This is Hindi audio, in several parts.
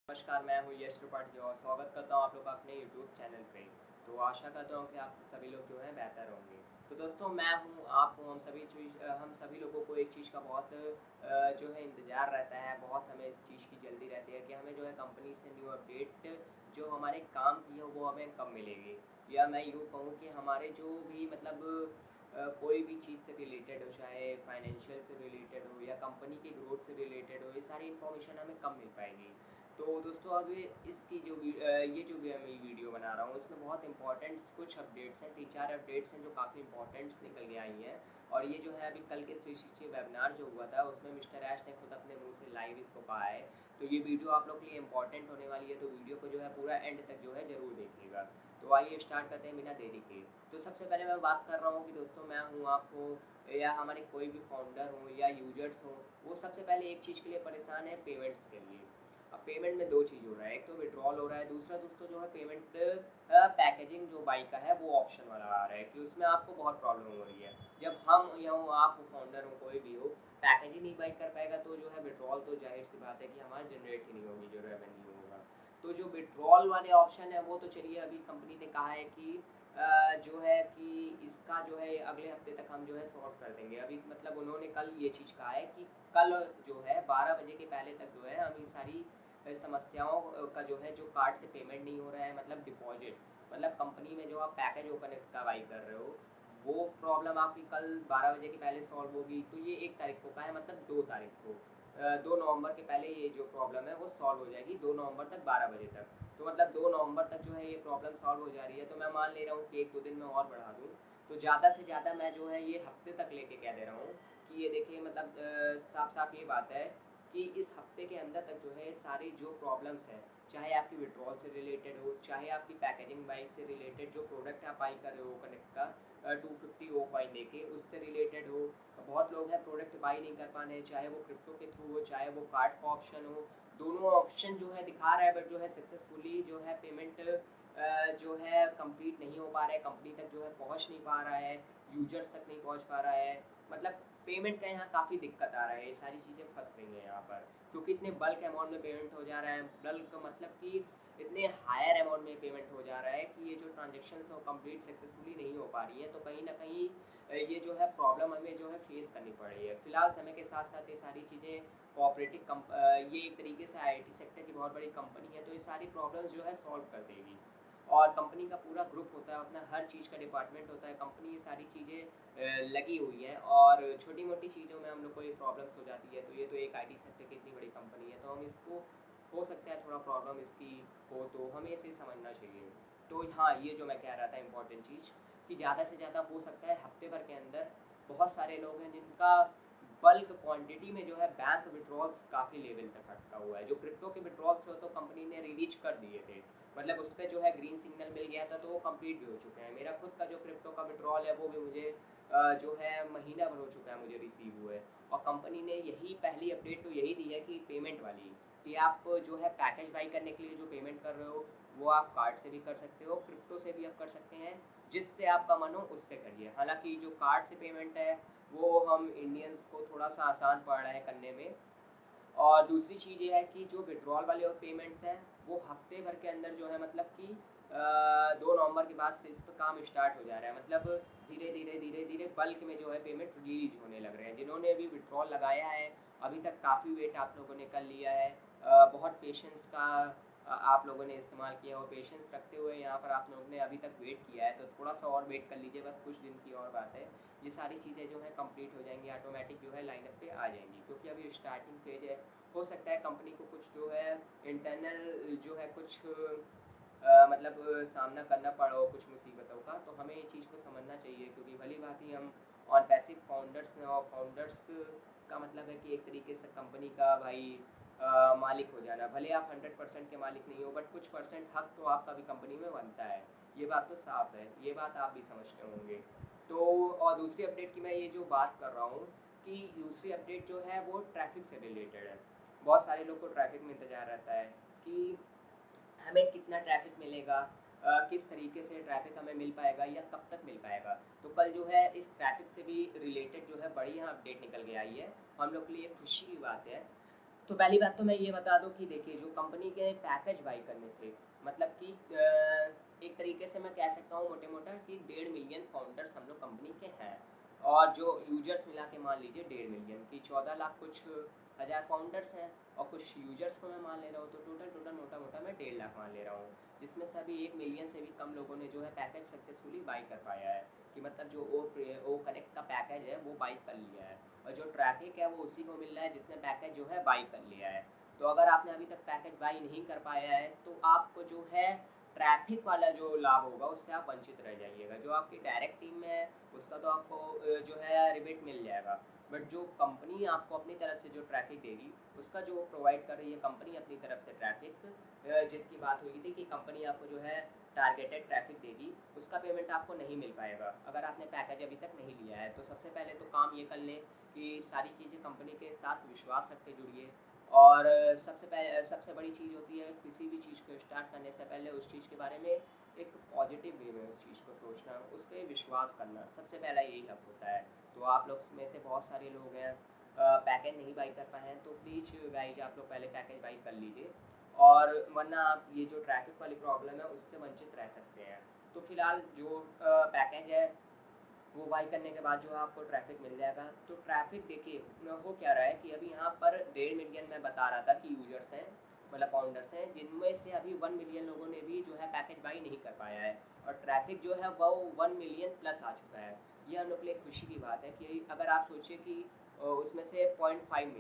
नमस्कार, मैं हूँ यश त्रिपाठी और स्वागत करता हूँ आप लोग का अपने यूट्यूब चैनल पे। तो आशा करता हूँ कि आप सभी लोग जो हैं बेहतर होंगे। तो दोस्तों मैं हूँ, आप हो, हम सभी लोगों को एक चीज़ का बहुत जो है इंतज़ार रहता है, बहुत हमें इस चीज़ की जल्दी रहती है कि हमें जो है कंपनी से न्यू अपडेट जो हमारे काम की है वो हमें कब मिलेगी। या मैं यूँ कहूँ कि हमारे जो भी मतलब कोई भी चीज़ से रिलेटेड हो, चाहे फाइनेंशियल से रिलेटेड हो या कंपनी के ग्रोथ से रिलेटेड हो, ये सारी इन्फॉर्मेशन हमें कब मिल पाएगी। तो दोस्तों अब इसकी ये जो भी मैं वीडियो बना रहा हूँ इसमें बहुत इंपॉर्टेंट्स कुछ अपडेट्स हैं, 3-4 अपडेट्स हैं जो काफ़ी इंपॉर्टेंट्स निकल के आई हैं। और ये जो है अभी कल के 360 वेबिनार जो हुआ था उसमें मिस्टर ऐश ने खुद अपने मुंह से लाइव इसको कहा है। तो ये वीडियो आप लोग के लिए इंपॉर्टेंट होने वाली है, तो वीडियो को जो है पूरा एंड तक जो है ज़रूर देखिएगा। तो आइए स्टार्ट करते हैं बिना देरी के। तो सबसे पहले मैं बात कर रहा हूँ कि दोस्तों मैं हूँ, आपको या हमारे कोई भी फाउंडर हो या यूजर्स हो, वो सबसे पहले एक चीज़ के लिए परेशान है, पेमेंट्स के लिए। अब पेमेंट में दो चीज़ हो रहा है, एक तो विड्रॉल हो रहा है, दूसरा दोस्तों जो है पेमेंट पैकेजिंग जो बाई का है वो ऑप्शन वाला आ रहा है कि उसमें आपको बहुत प्रॉब्लम हो रही है। जब हम या हो, आप हो, फाउंडर हो, कोई भी हो, पैकेज ही नहीं बाई कर पाएगा तो जो है विड्रॉल तो जाहिर सी बात है कि हमारा जनरेट ही नहीं होगी जो रेवेन्यू होगा। तो जो विड्रॉल वाले ऑप्शन है वो तो चलिए अभी कंपनी ने कहा है कि जो है कि इसका जो है अगले हफ्ते तक हम जो है सॉल्व कर देंगे। अभी मतलब उन्होंने कल ये चीज़ कहा है कि कल जो है 12 बजे के पहले तक जो है हम ये सारी समस्याओं का जो है, जो कार्ड से पेमेंट नहीं हो रहा है, मतलब डिपॉजिट, मतलब कंपनी में जो आप पैकेज ओपन करवाई कर रहे हो वो प्रॉब्लम आपकी कल 12 बजे के पहले सॉल्व होगी। तो ये 1 तारीख को का है, मतलब 2 तारीख को 2 नवंबर के पहले ये जो प्रॉब्लम है वो सॉल्व हो जाएगी, 2 नवंबर तक 12 बजे तक। तो मतलब 2 नवंबर तक जो है ये प्रॉब्लम सॉल्व हो जा रही है। तो मैं मान ले रहा हूँ कि 1-2 दिन में और बढ़ा दूँ, तो ज़्यादा से ज़्यादा मैं जो है ये हफ्ते तक लेके कह दे रहा हूँ कि ये देखिए, मतलब साफ साफ ये बात है कि इस हफ्ते के अंदर तक जो है सारी जो प्रॉब्लम्स हैं, चाहे आपकी विड्रॉल से रिलेटेड हो, चाहे आपकी पैकेजिंग बाइक से रिलेटेड जो प्रोडक्ट आप बाई कर रहे हो कनेक्ट का 250 ओ कॉइन लेके उससे रिलेटेड हो। बहुत लोग हैं प्रोडक्ट बाई नहीं कर पा रहे हैं, चाहे वो क्रिप्टो के थ्रू हो, चाहे वो कार्ड का ऑप्शन हो। दोनों ऑप्शन जो है दिखा रहा है, बट जो है सक्सेसफुली जो है पेमेंट जो है कंप्लीट नहीं हो पा रहा है, कंपनी तक जो है पहुंच नहीं पा रहा है, यूजर्स तक नहीं पहुंच पा रहा है। मतलब पेमेंट का यहाँ काफ़ी दिक्कत आ रहा है, ये सारी चीज़ें फंस रही हैं यहाँ पर, क्योंकि इतने बल्क अमाउंट में पेमेंट हो जा रहा है। बल्क मतलब कि इतने हायर अमाउंट में पेमेंट हो जा रहा है कि ये जो ट्रांजेक्शन है वो कंप्लीट सक्सेसफुली नहीं हो पा रही है। तो कहीं ना कहीं ये जो है प्रॉब्लम हमें जो है फेस करनी पड़ रही है। फिलहाल समय के साथ साथ ये सारी चीज़ें ये एक तरीके से आईटी सेक्टर की बहुत बड़ी कंपनी है, तो ये सारी प्रॉब्लम्स जो है सॉल्व कर देगी। और कंपनी का पूरा ग्रुप होता है, अपना हर चीज़ का डिपार्टमेंट होता है, कंपनी ये सारी चीज़ें लगी हुई हैं। और छोटी मोटी चीज़ों में हम लोग को ये प्रॉब्लम्स हो जाती है, तो ये तो एक आईटी सेक्टर की इतनी बड़ी कंपनी है, तो हम इसको हो सकता है थोड़ा प्रॉब्लम इसकी हो, तो हमें इसे समझना चाहिए। तो हाँ, ये जो मैं कह रहा था इंपॉर्टेंट चीज़, कि ज़्यादा से ज़्यादा हो सकता है हफ्ते भर के अंदर, बहुत सारे लोग हैं जिनका बल्क क्वांटिटी में जो है बैंक विड्रॉल्स काफ़ी लेवल तक अटका हुआ है। जो क्रिप्टो के विड्रॉल्स हो तो कंपनी ने रिलीज कर दिए थे, मतलब उस पर जो है ग्रीन सिग्नल मिल गया था, तो वो कंप्लीट भी हो चुके हैं। मेरा खुद का जो क्रिप्टो का विड्रॉल है वो भी मुझे जो है महीना भर हो चुका है मुझे रिसीव हुए। और कंपनी ने यही पहली अपडेट तो यही दी है कि पेमेंट वाली, कि आप जो है पैकेज बाई करने के लिए जो पेमेंट कर रहे हो वो आप कार्ड से भी कर सकते हो, क्रिप्टो से भी आप कर सकते हैं, जिससे आपका मन हो उससे करिए। हालांकि जो कार्ड से पेमेंट है वो हम इंडियंस को थोड़ा सा आसान पड़ रहा है करने में। और दूसरी चीज़ ये है कि जो विड्रॉल वाले और पेमेंट्स हैं वो हफ्ते भर के अंदर जो है, मतलब कि 2 नवंबर के बाद से इस पर काम स्टार्ट हो जा रहा है। मतलब धीरे धीरे बल्क में जो है पेमेंट रिलीज होने लग रहे हैं। जिन्होंने अभी विड्रॉल लगाया है अभी तक काफ़ी वेट आप लोगों ने कर लिया है, बहुत पेशेंस का आप लोगों ने इस्तेमाल किया और पेशेंस रखते हुए यहाँ पर आप लोगों ने अभी तक वेट किया है, तो थोड़ा सा और वेट कर लीजिए, बस कुछ दिन की और बात है। ये सारी चीज़ें जो है कंप्लीट हो जाएंगी, ऑटोमेटिक जो है लाइनअप पे आ जाएंगी, क्योंकि अभी स्टार्टिंग फेज है। हो सकता है कंपनी को कुछ जो है इंटरनल जो है कुछ मतलब सामना करना पड़ा हो कुछ मुसीबतों का, तो हमें ये चीज़ को समझना चाहिए, क्योंकि भली बात ही हम ऑन पैसिव फाउंडर्स हैं, और फाउंडर्स का मतलब है कि एक तरीके से कंपनी का भाई मालिक हो जाना। भले आप 100% के मालिक नहीं हो, बट कुछ परसेंट हक तो आपका भी कंपनी में बनता है। ये बात तो साफ है, ये बात आप भी समझते होंगे। तो और दूसरी अपडेट की मैं ये जो बात कर रहा हूँ, कि दूसरी अपडेट जो है वो ट्रैफिक से रिलेटेड है। बहुत सारे लोग को ट्रैफिक में इंतज़ार रहता है कि हमें कितना ट्रैफिक मिलेगा, किस तरीके से ट्रैफिक हमें मिल पाएगा या कब तक मिल पाएगा। तो कल जो है इस ट्रैफिक से भी रिलेटेड जो है बढ़िया अपडेट निकल के आई है, हम लोग के लिए खुशी की बात है। तो पहली बात तो मैं ये बता दूं कि देखिए जो कंपनी के पैकेज बाई करने थे, मतलब कि एक तरीके से मैं कह सकता हूँ मोटे मोटा कि 1.5 मिलियन फाउंडर्स हम लोग कंपनी के हैं, और जो यूजर्स मिला के मान लीजिए 1.5 मिलियन की 14 लाख कुछ हज़ार फाउंडर्स हैं, और कुछ यूजर्स को मैं मान ले रहा हूँ, तो टोटल टोटल मोटा मोटा मैं 1.5 लाख मान ले रहा हूँ, जिसमें से अभी 1 मिलियन से भी कम लोगों ने जो है पैकेज सक्सेसफुली बाई कर पाया है, कि मतलब जो ओ कनेक्ट का पैकेज है वो बाई कर लिया है, और जो ट्रैफिक है वो उसी को मिल रहा है जिसने पैकेज जो है बाई कर लिया है। तो अगर आपने अभी तक पैकेज बाई नहीं कर पाया है तो आपको जो है ट्रैफिक वाला जो लाभ होगा उससे आप वंचित रह जाइएगा। जो आपकी डायरेक्ट टीम में है उसका तो आपको जो है रिबेट मिल जाएगा, बट जो कंपनी आपको अपनी तरफ से जो ट्रैफिक देगी उसका जो प्रोवाइड कर रही है कंपनी अपनी तरफ से ट्रैफिक, जिसकी बात हुई थी कि कंपनी आपको जो है टारगेटेड ट्रैफिक देगी, उसका पेमेंट आपको नहीं मिल पाएगा अगर आपने पैकेज अभी तक नहीं लिया है। तो सबसे पहले तो काम ये कर लें कि सारी चीज़ें कंपनी के साथ विश्वास रख के जुड़िए, और सबसे बड़ी चीज़ होती है किसी भी चीज़ को स्टार्ट करने से पहले उस चीज़ के बारे में एक पॉजिटिव वे में उस चीज़ को सोचना, उस पर विश्वास करना, सबसे पहला यही हक होता है। तो आप लोग में से बहुत सारे लोग हैं पैकेज नहीं बाई कर पाए हैं, तो प्लीज़ गाइज आप लोग पहले पैकेज बाई कर लीजिए, और वरना आप ये जो ट्रैफिक वाली प्रॉब्लम है उससे वंचित रह सकते हैं। तो फिलहाल जो पैकेज है वो बाई करने के बाद जो आपको ट्रैफिक मिल जाएगा। तो ट्रैफिक देखिए हो क्या रहा है कि अभी यहाँ पर 1.5 मिलियन मैं बता रहा था कि यूजर्स हैं, मतलब फाउंडर्स हैं, जिनमें से अभी 1 मिलियन लोगों ने भी जो है पैकेज बाई नहीं कर पाया है, और ट्रैफिक जो है वो 1 मिलियन प्लस आ चुका है। ये हम लोग के लिए खुशी की बात है कि अगर आप सोचिए कि उसमें से 0.5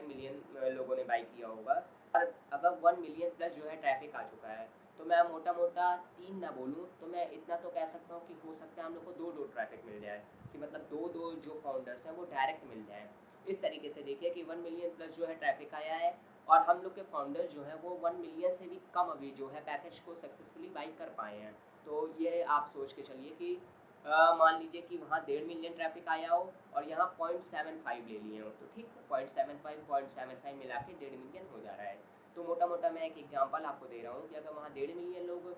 मिलियन लोगों ने बाई किया होगा, और अगर 1 मिलियन प्लस जो है ट्रैफिक आ चुका है, तो मैं मोटा मोटा 3 ना बोलूँ तो मैं इतना तो कह सकता हूँ कि हो सकता है हम लोग को दो ट्रैफिक मिल जाए, कि मतलब दो जो फाउंडर्स हैं वो डायरेक्ट मिल जाए। इस तरीके से देखिए कि 1 मिलियन प्लस जो है ट्रैफिक आया है, और हम लोग के फाउंडर्स जो हैं वो 1 मिलियन से भी कम अभी जो है पैकेज को सक्सेसफुली बाई कर पाए हैं। तो ये आप सोच के चलिए कि मान लीजिए कि वहाँ 1.5 मिलियन ट्रैफिक आया हो और यहाँ 0.75 ले लिए हो, तो ठीक है, 0.75 मिला के 1.5 मिलियन हो जा रहा है। तो मोटा मोटा मैं एक एग्जांपल आपको दे रहा हूँ कि अगर वहाँ 1.5 मिलियन लोग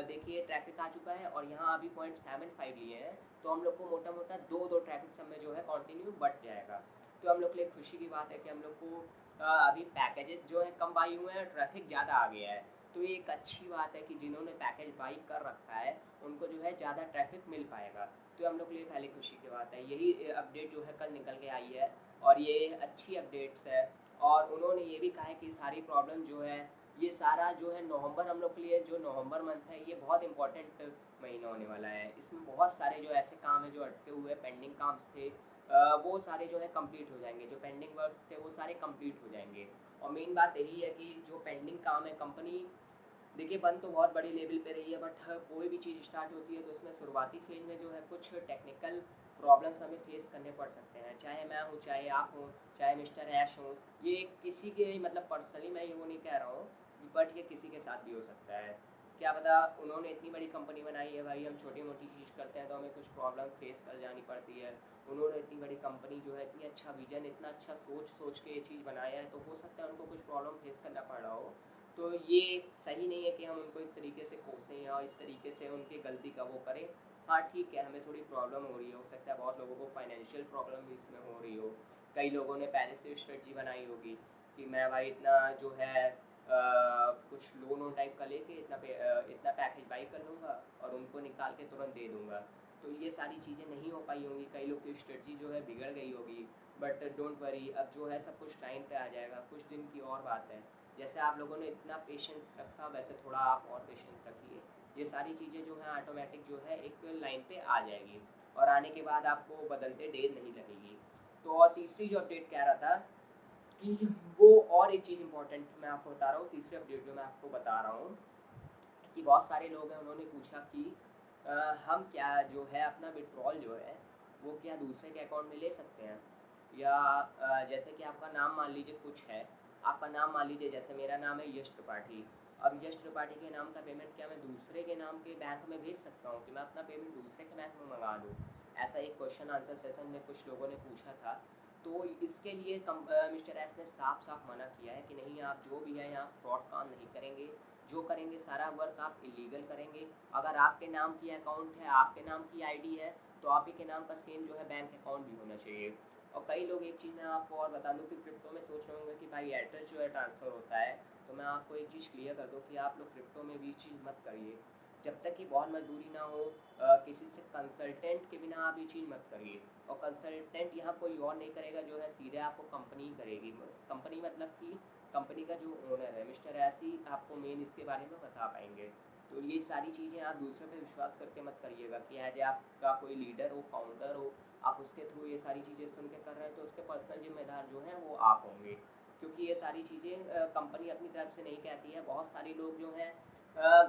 देखिए ट्रैफिक आ चुका है और यहाँ अभी 0.75 लिए हैं, तो हम लोग को मोटा मोटा दो ट्रैफिक सब में जो है कंटिन्यू बढ़ जाएगा। तो हम लोग के लिए खुशी की बात है कि हम लोग को अभी पैकेजेस जो है कम बाई हुए हैं, ट्रैफिक ज़्यादा आ गया है। तो ये एक अच्छी बात है कि जिन्होंने पैकेज बाई कर रखा है उनको जो है ज़्यादा ट्रैफिक मिल पाएगा। तो हम लोग के लिए पहले खुशी की बात है। यही अपडेट जो है कल निकल के आई है, और ये अच्छी अपडेट्स है। और उन्होंने ये भी कहा है कि सारी प्रॉब्लम जो है ये सारा जो है नवंबर, हम लोग के लिए जो नवंबर मंथ है ये बहुत इंपॉर्टेंट महीना होने वाला है। इसमें बहुत सारे जो ऐसे काम है जो अटके हुए पेंडिंग काम थे, वो सारे जो है कंप्लीट हो जाएंगे, जो पेंडिंग वर्क्स थे वो सारे कंप्लीट हो जाएंगे। और मेन बात यही है कि जो पेंडिंग काम है कंपनी, देखिए बंद तो बहुत बड़ी लेवल पे रही है, बट कोई भी चीज़ स्टार्ट होती है तो उसमें शुरुआती फेज में जो है कुछ टेक्निकल प्रॉब्लम्स हमें फेस करने पड़ सकते हैं, चाहे मैं हूँ, चाहे आप हो, चाहे मिस्टर ऐश हो। ये किसी के मतलब पर्सनली मैं ये वो नहीं कह रहा हूँ, बट ये किसी के साथ भी हो सकता है। क्या पता, उन्होंने इतनी बड़ी कंपनी बनाई है भाई, हम छोटी मोटी चीज़ करते हैं तो हमें कुछ प्रॉब्लम फेस कर जानी पड़ती है। उन्होंने इतनी बड़ी कंपनी जो है, इतनी अच्छा विजन, इतना अच्छा सोच के ये चीज़ बनाया है, तो हो सकता है उनको कुछ प्रॉब्लम फेस करना पड़ रहा हो। तो ये सही नहीं है कि हम उनको इस तरीके से कोसें या इस तरीके से उनकी गलती का वो करें। हाँ ठीक है, हमें थोड़ी प्रॉब्लम हो रही है, हो सकता है बहुत लोगों को फाइनेंशियल प्रॉब्लम भी इसमें हो रही हो। कई लोगों ने पहले से स्ट्रेटजी बनाई होगी कि मैं भाई इतना जो है कुछ लोन टाइप का लेके इतना पैकेज बाई कर लूँगा और उनको निकाल के तुरंत दे दूँगा। तो ये सारी चीज़ें नहीं हो पाई होंगी, कई लोग की स्ट्रेटजी जो है बिगड़ गई होगी। बट डोंट वरी, अब जो है सब कुछ टाइम पे आ जाएगा, कुछ दिन की और बात है। जैसे आप लोगों ने इतना पेशेंस रखा वैसे थोड़ा आप और पेशेंस रखिए, ये सारी चीज़ें जो हैं ऑटोमेटिक जो है एक लाइन पे आ जाएगी, और आने के बाद आपको बदलते देर नहीं लगेगी। तो और तीसरी जो अपडेट कह रहा था कि वो और एक चीज़ इंपॉर्टेंट मैं आपको बता रहा हूँ, तीसरी अपडेट जो मैं आपको बता रहा हूँ कि बहुत सारे लोग हैं, उन्होंने पूछा कि हम क्या जो है अपना विड्रॉल जो है वो क्या दूसरे के अकाउंट में ले सकते हैं, या जैसे कि आपका नाम मान लीजिए कुछ है, आपका नाम मान लीजिए जैसे मेरा नाम है यश त्रिपाठी। अब यश त्रिपाठी के नाम का पेमेंट क्या मैं दूसरे के नाम के बैंक में भेज सकता हूँ, कि मैं अपना पेमेंट दूसरे के बैंक में मंगा दूँ? ऐसा एक क्वेश्चन आंसर सेशन में कुछ लोगों ने पूछा था। तो इसके लिए मिस्टर एस ने साफ साफ मना किया है कि नहीं, आप जो भी है यहाँ फ्रॉड काम नहीं करेंगे, जो करेंगे सारा वर्क आप इलीगल करेंगे। अगर आपके नाम की अकाउंट है, आपके नाम की आईडी है, तो आप ही के नाम का सेम जो है बैंक अकाउंट भी होना चाहिए। और कई लोग, एक चीज़ मैं आपको और बता दूँ कि क्रिप्टो में सोच रहे होंगे कि भाई एड्रेस जो है ट्रांसफ़र होता है, तो मैं आपको एक चीज़ क्लियर कर दूँ कि आप लोग क्रिप्टो में भी चीज़ मत करिए। जब तक कि बहुत मजबूरी ना हो, किसी से कंसल्टेंट के बिना आप ये चीज़ मत करिए। और कंसल्टेंट यहाँ कोई और नहीं करेगा, जो है सीधे आपको कंपनी ही करेगी। कंपनी मतलब कि कंपनी का जो ओनर है मिस्टर ऐसी आपको मेन इसके बारे में बता पाएंगे। तो ये सारी चीज़ें आप दूसरों पे विश्वास करके मत करिएगा कि एज आपका कोई लीडर हो, फाउंडर हो, आप उसके थ्रू ये सारी चीज़ें सुन के कर रहे हैं, तो उसके पर्सनल जिम्मेदार जो हैं वो आप होंगे। क्योंकि ये सारी चीज़ें कंपनी अपनी तरफ से नहीं कहती है। बहुत सारे लोग जो हैं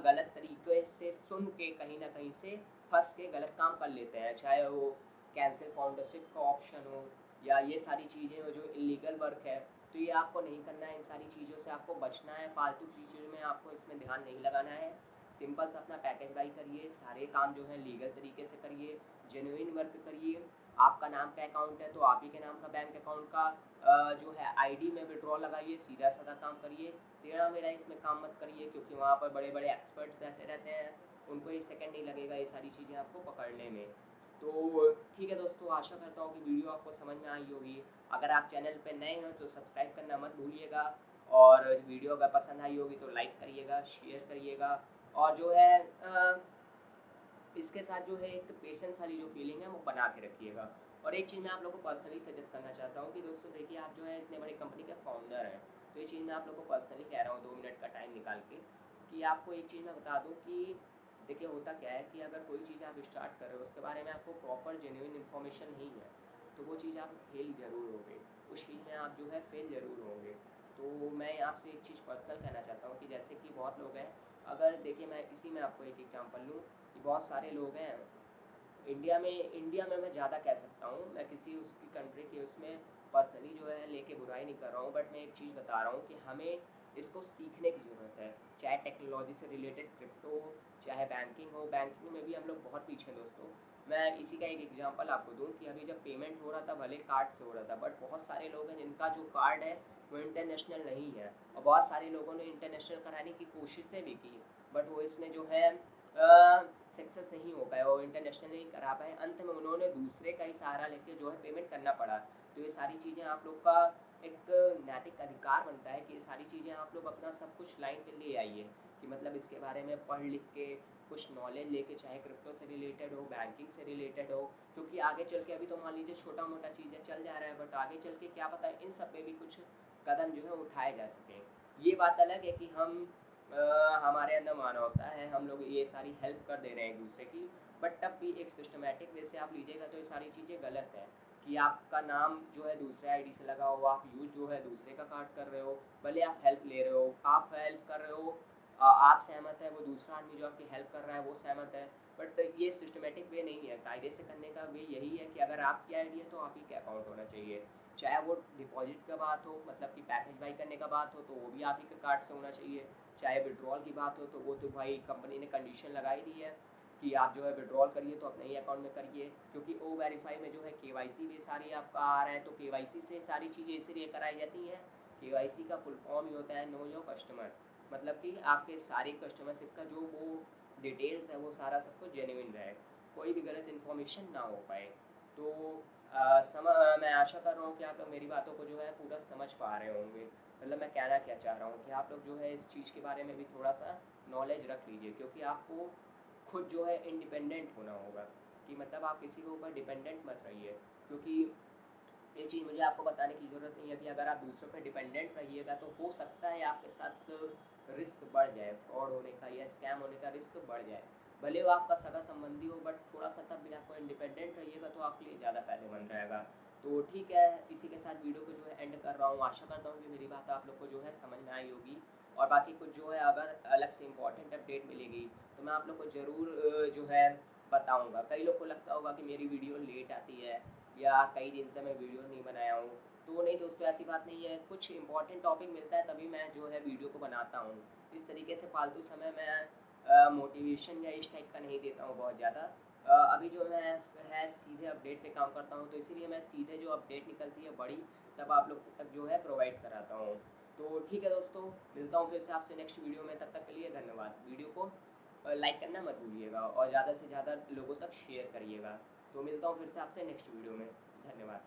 गलत तरीके से सुन के कहीं ना कहीं से फंस के गलत काम कर लेते हैं, चाहे वो कैंसिल फाउंडरशिप का ऑप्शन हो या ये सारी चीज़ें हो जो इलीगल वर्क है। तो ये आपको नहीं करना है, इन सारी चीज़ों से आपको बचना है, फालतू चीज़ों में आपको इसमें ध्यान नहीं लगाना है। सिंपल सा अपना पैकेज बाई करिए, सारे काम जो है लीगल तरीके से करिए, जेन्युइन वर्क करिए। आपका नाम का अकाउंट है तो आप ही के नाम का बैंक अकाउंट का जो है आईडी में विड्रॉ लगाइए, सीधा साधा काम करिए। टेढ़ा मेढ़ा इसमें काम मत करिए, क्योंकि वहाँ पर बड़े बड़े एक्सपर्ट रहते हैं, उनको एक सेकंड नहीं लगेगा ये सारी चीज़ें आपको पकड़ने में। तो ठीक है दोस्तों, आशा करता हूँ कि वीडियो आपको समझ में आई होगी। अगर आप चैनल पर नए हैं तो सब्सक्राइब करना मत भूलिएगा, और वीडियो अगर पसंद आई होगी तो लाइक करिएगा, शेयर करिएगा। और जो है इसके साथ जो है एक पेशेंस वाली जो फीलिंग है वो बना के रखिएगा। और एक चीज़ मैं आप लोगों को पर्सनली सजेस्ट करना चाहता हूँ कि दोस्तों देखिए, आप जो है इतने बड़ी कंपनी के फाउंडर हैं, तो ये चीज़ मैं आप लोगों को पर्सनली कह रहा हूँ 2 मिनट का टाइम निकाल के, कि आपको एक चीज़ मैं बता दूँ कि देखिए होता क्या है कि अगर कोई चीज़ आप स्टार्ट कर रहे हो उसके बारे में आपको प्रॉपर जेन्युइन इन्फॉर्मेशन नहीं है, तो वो चीज़ आप फेल ज़रूर होगे, उस चीज़ में आप जो है फेल ज़रूर होंगे। तो मैं आपसे एक चीज़ पर्सनल कहना चाहता हूँ कि जैसे कि बहुत लोग हैं, अगर देखिए मैं इसी में आपको एक एग्जांपल लूँ कि बहुत सारे लोग हैं इंडिया में मैं ज़्यादा कह सकता हूँ, मैं किसी उसकी कंट्री के उसमें पर्सनली जो है लेके बुराई नहीं कर रहा हूँ, बट मैं एक चीज़ बता रहा हूँ कि हमें इसको सीखने की ज़रूरत है। चाहे टेक्नोलॉजी से रिलेटेड क्रिप्टो हो, चाहे बैंकिंग हो, बैंकिंग में भी हम लोग बहुत पीछे हैं दोस्तों। मैं इसी का एक एग्जांपल आपको दूँ कि अभी जब पेमेंट हो रहा था भले कार्ड से हो रहा था, बट बहुत सारे लोग हैं जिनका जो कार्ड है वो इंटरनेशनल नहीं है, और बहुत सारे लोगों ने इंटरनेशनल कराने की कोशिशें भी की, बट वो इसमें जो है सक्सेस नहीं हो पाए, और इंटरनेशनल नहीं करा पाए। अंत में उन्होंने दूसरे का ही सहारा लेके जो है पेमेंट करना पड़ा। तो ये सारी चीज़ें आप लोग का एक नैतिक अधिकार बनता है कि ये सारी चीज़ें आप लोग अपना सब कुछ लाइन पे ले आइए, कि मतलब इसके बारे में पढ़ लिख के कुछ नॉलेज लेके, चाहे क्रिप्टो से रिलेटेड हो, बैंकिंग से रिलेटेड हो। क्योंकि आगे चल के, अभी तो मान लीजिए छोटा मोटा चीज़ें चल जा रहा है, बट आगे चल के क्या पता इन सब पे भी कुछ कदम जो है उठाए जा सकें। ये बात अलग है कि हम हमारे अंदर मानवता है, हम लोग ये सारी हेल्प कर दे रहे हैं एक दूसरे की, बट तब भी एक सिस्टमेटिक वे से आप लीजिएगा तो ये सारी चीज़ें गलत है। कि आपका नाम जो है दूसरे आईडी से लगा हो, आप यूज़ जो है दूसरे का कार्ड कर रहे हो, भले आप हेल्प ले रहे हो, आप हेल्प कर रहे हो, आप सहमत है, वो दूसरा आदमी जो आपकी हेल्प कर रहा है वो सहमत है, बट ये सिस्टमेटिक वे नहीं है। कायदे से करने का वे यही है कि अगर आपकी आईडी है तो आप ही का अकाउंट होना चाहिए। चाहे वो डिपॉजिट का बात हो, मतलब कि पैकेज बाई करने का बात हो, तो वो भी आप ही के कार्ड से होना चाहिए। चाहे विड्रॉल की बात हो, तो वो तो भाई कंपनी ने कंडीशन लगाई दी है कि आप जो है विड्रॉल करिए तो अपने ही अकाउंट में करिए, क्योंकि ओ वेरीफाई में जो है केवाईसी भी सारी आपका आ रहा है, तो केवाईसी से सारी चीज़ें इसीलिए कराई जाती हैं। केवाईसी का फुल फॉर्म ही होता है नो योर कस्टमर, मतलब कि आपके सारे कस्टमरशिप का जो वो डिटेल्स है वो सारा सब कुछ जेन्युइन रहे, कोई भी गलत इन्फॉर्मेशन ना हो पाए। तो मैं आशा कर रहा हूँ कि आप लोग मेरी बातों को जो है पूरा समझ पा रहे होंगे। मतलब मैं कहना क्या चाह रहा हूँ कि आप लोग जो है इस चीज़ के बारे में भी थोड़ा सा नॉलेज रख लीजिए, क्योंकि आपको खुद जो है इंडिपेंडेंट होना होगा, कि मतलब आप किसी के ऊपर डिपेंडेंट मत रहिए। क्योंकि ये चीज़ मुझे आपको बताने की ज़रूरत नहीं है कि अगर आप दूसरों पर डिपेंडेंट रहिएगा तो हो सकता है आपके साथ रिस्क बढ़ जाए, फ्रॉड होने का या स्कैम होने का रिस्क बढ़ जाए। भले वो आपका सगा संबंधी हो, बट थोड़ा सा तब भी आपको इंडिपेंडेंट रहिएगा तो आपके लिए ज़्यादा फायदेमंद रहेगा। तो ठीक है, इसी के साथ वीडियो को जो है एंड कर रहा हूँ। आशा करता हूँ कि मेरी बात आप लोग को जो है समझ में आई होगी, और बाकी कुछ जो है अगर अलग से इम्पोर्टेंट अपडेट मिलेगी तो मैं आप लोग को ज़रूर जो है बताऊँगा। कई लोग को लगता होगा कि मेरी वीडियो लेट आती है या कई दिन से मैं वीडियो नहीं बनाया हूँ, तो नहीं दोस्तों, ऐसी बात नहीं है। कुछ इंपॉर्टेंट टॉपिक मिलता है तभी मैं जो है वीडियो को बनाता हूँ। इस तरीके से फालतू समय मैं मोटिवेशन या इस टाइप का नहीं देता हूँ बहुत ज़्यादा। अभी जो मैं है सीधे अपडेट पे काम करता हूँ, तो इसीलिए मैं सीधे जो अपडेट निकलती है बड़ी, तब आप लोग तक जो है प्रोवाइड कराता हूँ। तो ठीक है दोस्तों, मिलता हूँ फिर से आपसे नेक्स्ट वीडियो में, तब तक के लिए धन्यवाद। वीडियो को लाइक करना मत भूलिएगा, और ज़्यादा से ज़्यादा लोगों तक शेयर करिएगा। तो मिलता हूँ फिर से आपसे नेक्स्ट वीडियो में, धन्यवाद।